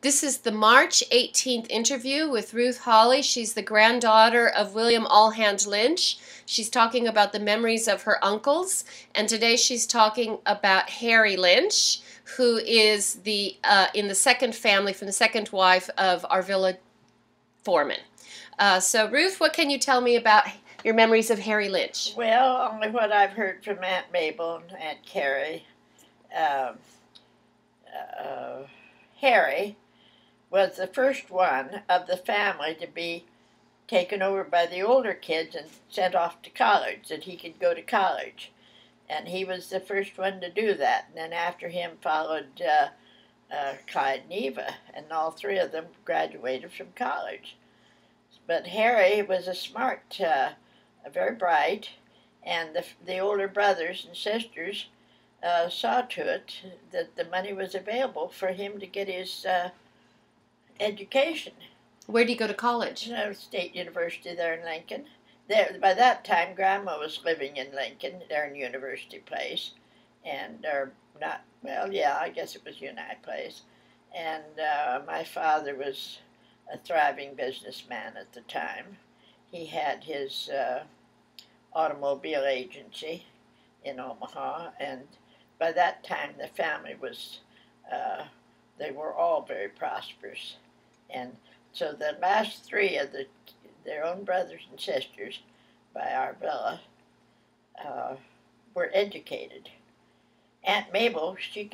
This is the March 18th interview with Ruth Hawley. She's the granddaughter of William Allhand Linch. She's talking about the memories of her uncles, and today she's talking about Harry Linch, who is in the second family from the second wife of our villa foreman. So Ruth, what can you tell me about your memories of Harry Linch? Well, only what I've heard from Aunt Mabel and Aunt Carrie. Harry was the first one of the family to be taken over by the older kids and sent off to college, that he could go to college. And he was the first one to do that. And then after him followed Clyde and Eva, and all three of them graduated from college. But Harry was a smart, very bright, and the older brothers and sisters saw to it that the money was available for him to get his education. Where did he go to college? State University there in Lincoln. There, by that time, Grandma was living in Lincoln, there in University Place, and I guess it was United Place. And my father was a thriving businessman at the time. He had his automobile agency in Omaha, and by that time the family was, they were all very prosperous. And so the last three of their own brothers and sisters by our villa were educated. Aunt Mabel, she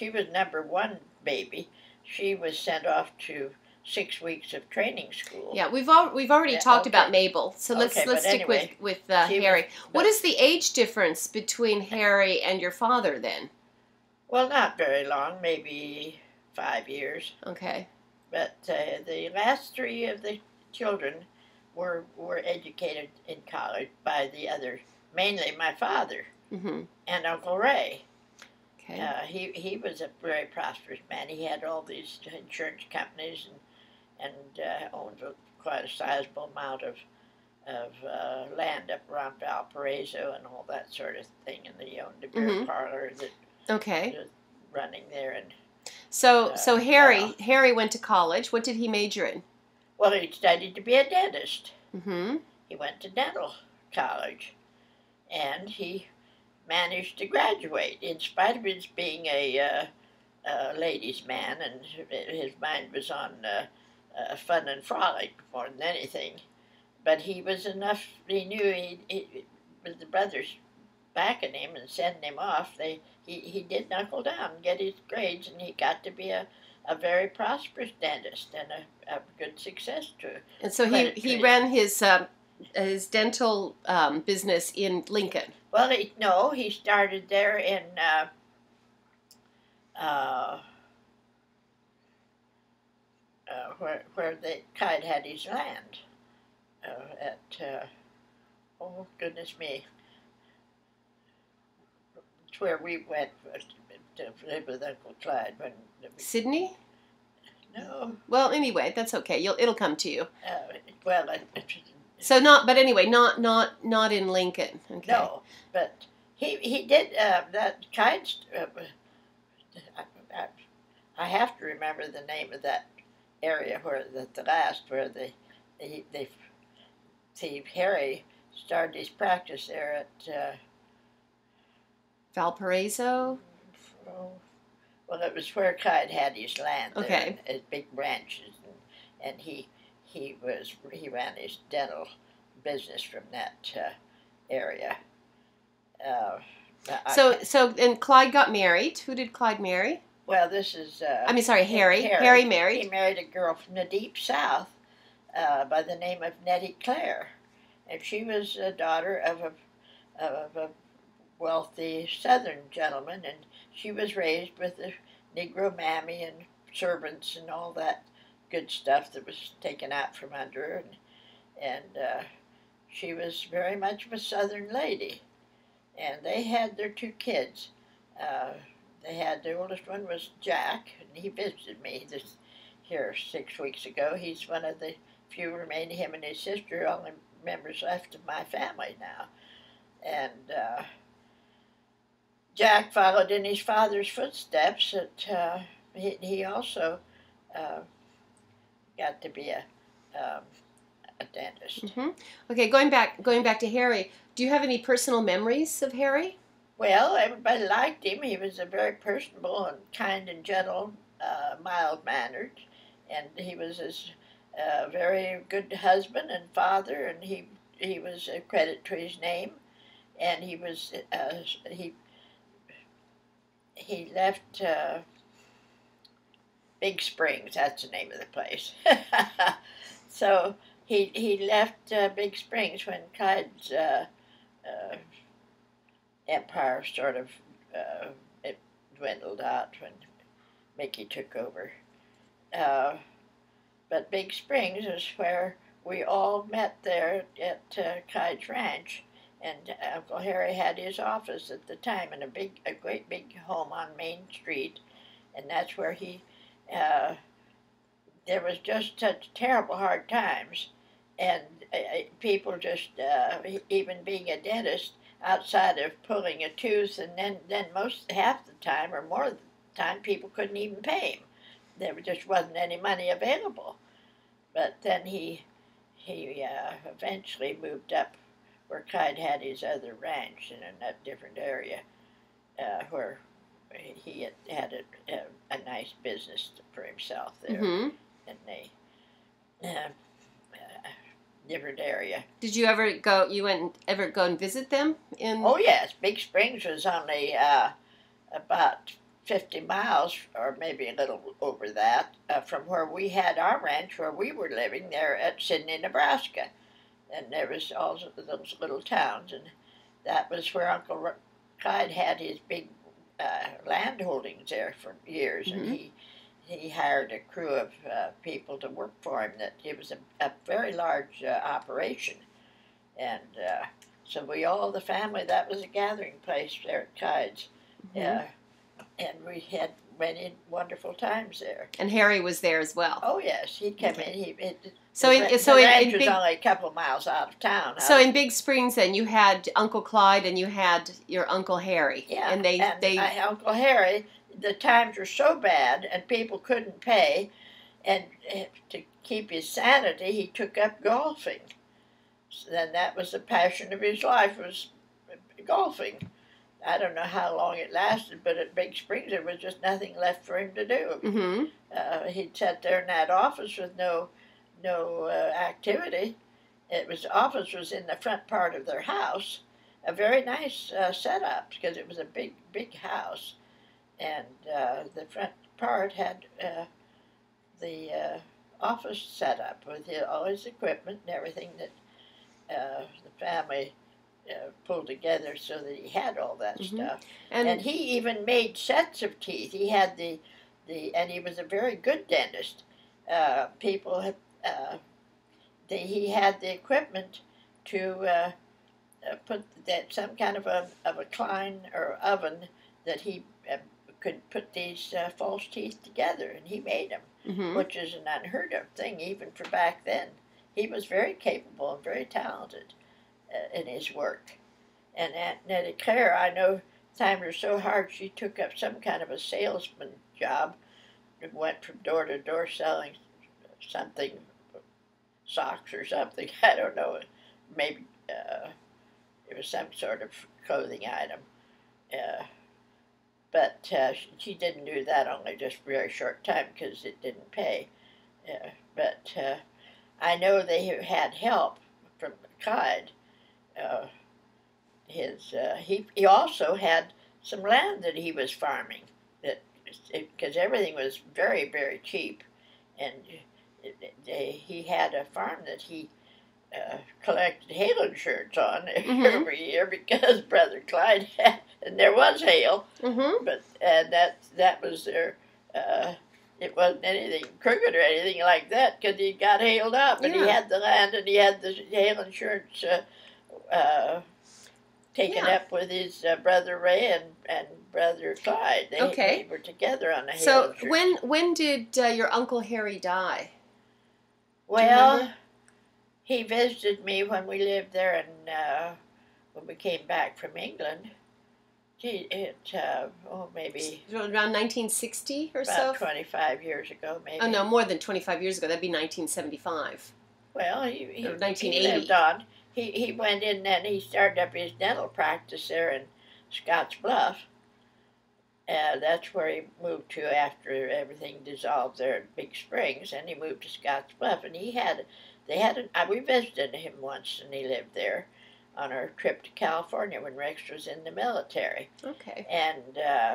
was number one baby. She was sent off to 6 weeks of training school. Yeah, we've already talked about Mabel, so let's stick with Harry. What is the age difference between Harry and your father then? Well, not very long, maybe 5 years. Okay. But the last three of the children were educated in college by the others, mainly my father and Uncle Ray. Okay. He was a very prosperous man. He had all these insurance companies and owned quite a sizable amount of land up around Valparaiso and all that sort of thing. And he owned a beer parlor that was running there. And so Harry went to college. What did he major in? Well, he studied to be a dentist. He went to dental college, and he managed to graduate in spite of his being a ladies' man, and his mind was on fun and frolic more than anything. But he was enough. He knew with the brothers backing him and sending him off, he did knuckle down and get his grades, and he got to be a very prosperous dentist and a good success to it. And so he ran his dental business in Lincoln. Well, he started there in where the Clyde had his land oh goodness me, it's where we went to live with Uncle Clyde. Sydney? No. Well, anyway, that's okay. It'll come to you. So not in Lincoln. Okay. No, but he did that kind. I have to remember the name of that area where Harry started his practice there at Valparaiso. Well, it was where Clyde had his land. Okay. His big branches, and he ran his dental business from that area. And Clyde got married. Who did Clyde marry? Well, this is. Harry. Harry married. He married a girl from the deep south by the name of Nettie Clare, and she was a daughter of a wealthy Southern gentleman, and she was raised with a Negro mammy and servants and all that good stuff that was taken out from under her, and she was very much of a Southern lady. And they had their 2 kids. The oldest one was Jack, and he visited me here 6 weeks ago. He's one of the few remaining, him and his sister, only members left of my family now. And Jack followed in his father's footsteps. He also uh, got to be a dentist. Mm-hmm. Okay, going back to Harry. Do you have any personal memories of Harry? Well, everybody liked him. He was a very personable and kind and gentle, mild-mannered, and he was a very good husband and father, and he was a credit to his name, and he left Big Springs. That's the name of the place. So he left Big Springs when Clyde's uh, empire sort of it dwindled out when Mickey took over. Uh, but Big Springs is where we all met there at Clyde's Ranch, and Uncle Harry had his office at the time in a great big home on Main Street, and that's where he. There was just such terrible hard times, and people just even being a dentist outside of pulling a tooth, and then most half the time or more of the time people couldn't even pay him. There just wasn't any money available. But then he eventually moved up where Clyde had his other ranch in a different area where he had a nice business for himself there Mm-hmm. in the different area. Did you ever go? You went ever go and visit them in? Oh yes, Big Springs was only about 50 miles, or maybe a little over that, from where we had our ranch, where we were living there at Sidney, Nebraska. And there was all those little towns, and that was where Uncle Clyde had his big land holdings there for years, Mm-hmm. and he hired a crew of people to work for him. That it was a very large operation, and so the family, that was a gathering place there at Clyde's. Mm-hmm. And we had many wonderful times there. And Harry was there as well. Oh yes, he'd come in. So the in ranch was only a couple of miles out of town. So in Big Springs, then you had Uncle Clyde and you had your Uncle Harry. Yeah, and Uncle Harry. The times were so bad, and people couldn't pay, and to keep his sanity, he took up golfing. So then that was the passion of his life, was golfing. I don't know how long it lasted, but at Big Springs there was just nothing left for him to do. Mm-hmm. He'd sat there in that office with no activity. The office was in the front part of their house, a very nice setup because it was a big house, and the front part had the office set up with all his equipment and everything that the family pulled together so that he had all that Mm-hmm. stuff. And he even made sets of teeth. He had and he was a very good dentist. People had, he had the equipment to put some kind of a Klein or oven that he could put these false teeth together, and he made them, mm-hmm. which is an unheard of thing even for back then. He was very capable and very talented in his work. And Aunt Nettie Claire, I know times were so hard, she took up some kind of a salesman job and went from door to door selling something, socks or something, I don't know, maybe it was some sort of clothing item. But she didn't do that only just a very short time because it didn't pay. But I know they had help from Clyde. He also had some land that he was farming, because everything was very, very cheap, and he had a farm that he collected hail insurance on mm-hmm. every year because Brother Clyde had, and there was hail, mm-hmm. but that was their. It wasn't anything crooked or anything like that because he got hailed up, and he had the land and he had the hail insurance taken up with his brother Ray and brother Clyde. They were together on the hail insurance. So when did your Uncle Harry die? Well, he visited me when we lived there, and when we came back from England. Maybe Around 1960 or about so? 25 years ago, maybe. Oh, no, more than 25 years ago. That'd be 1975. Well, Or he lived 1980. on. He went in and he started up his dental practice there in Scotts Bluff. That's where he moved to after everything dissolved there at Big Springs, and he moved to Scotts Bluff. And we visited him once, and he lived there on our trip to California when Rex was in the military. Okay. And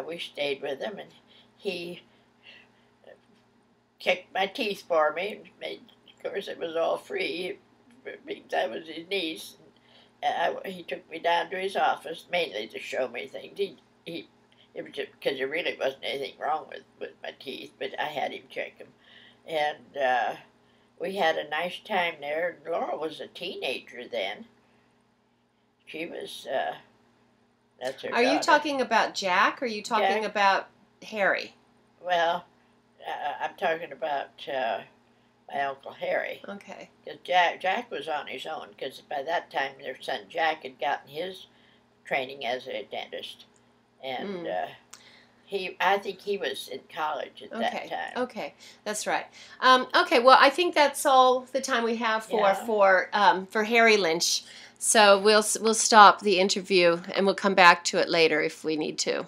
we stayed with him, and he kicked my teeth for me. Of course, it was all free because I was his niece. He took me down to his office mainly to show me things. It was just because there really wasn't anything wrong with my teeth, but I had him check them. And we had a nice time there. Laura was a teenager then. She was, that's her Are you daughter. talking about Jack, or are you talking Jack? about Harry? Well, I'm talking about my Uncle Harry. Okay. Because Jack was on his own, because by that time their son Jack had gotten his training as a dentist. And I think he was in college at that time. Okay, that's right. Okay, well, I think that's all the time we have for Harry Linch. So we'll stop the interview and we'll come back to it later if we need to.